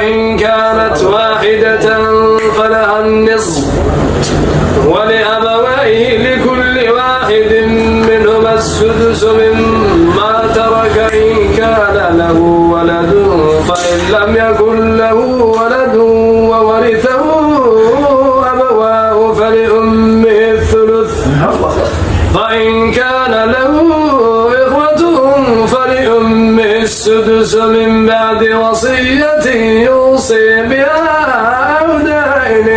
فإن كانت واحدة فلها النصف ولأبويه لكل واحد منهما السدس مما ترك إن كان له ولد فإن لم يكن له ولد وورثه أبواه فلأمه الثلث فإن كان له إخوة فلأمه السدس من بعد وصية يوصي بها أو دين.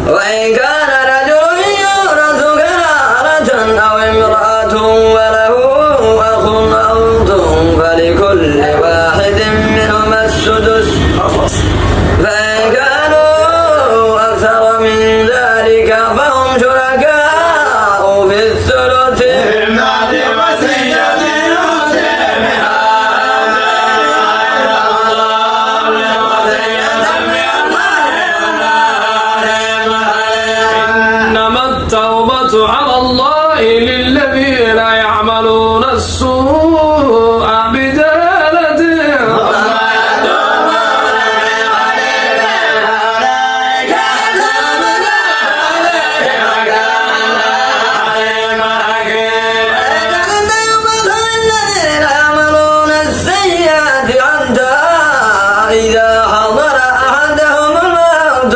وإن كان رجل يورث كلالة أو امرأة وله أخ أو أخت فلكل واحد منهما السدس فإن كانوا أكثر من ذلك فهم شركاء في الثلث من بعد وصية يوصي بها التوبة على الله للذين يعملون السوء بجهالة يعملون السيئات حتى إذا حضر أحدهم الموت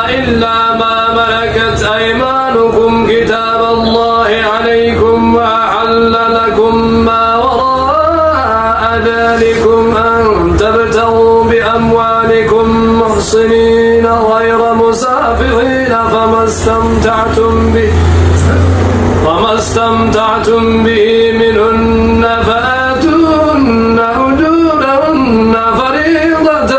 إلا ما ملكت أيمانكم كتاب الله عليكم وأحل لكم ما وراء ذلكم أن تبتغوا بأموالكم محصنين غير مسافرين فما استمتعتم به منهن فآتوهن أجورهن فريضة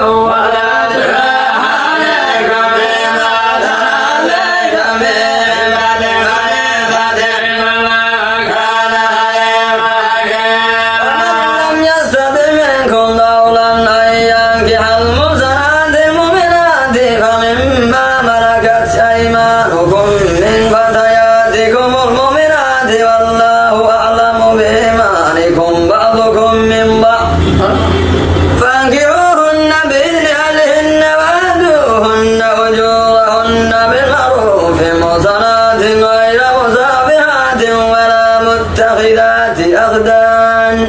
أخدان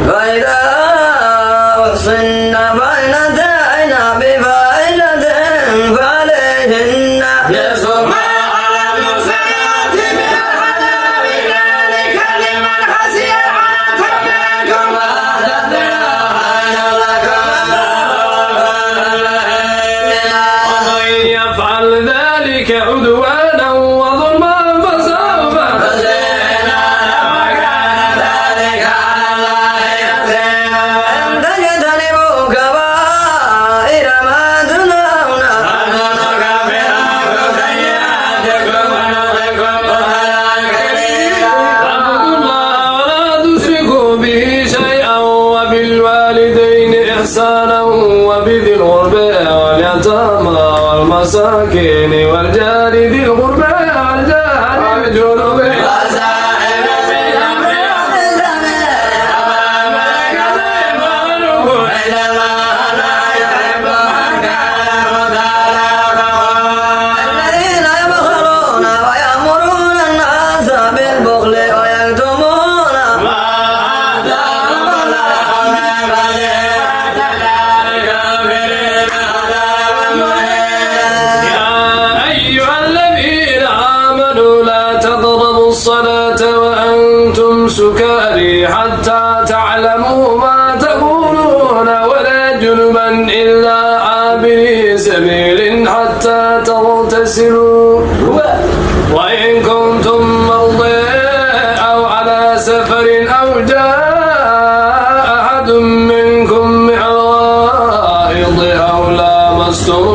فإذا أحصن فإن أتينا بفاحشة فعليهن نصف ما على المحصنات من العذاب ذلك لمن خشي العنة منكم ومن يفعل ذلك عدوانا وظلما فسوف إحسانا وبذي القربى واليتامى والمساكين والجار ذي القربى والجار الجنوب وصاحب بالأمر وما ملكت أيمانكم إن الله لا يحب من كان مختالا الذين يبخلون ويأمرون الناس بالبخل ويكتمون ما آتاهم الله من فضله سكاري حتى تعلموا ما تقولون ولا جنبا إلا عابري سبيل حتى تغتسلوا وإن كنتم مرضى أو على سفر أو جاء أحد منكم من الغائط أو لامستم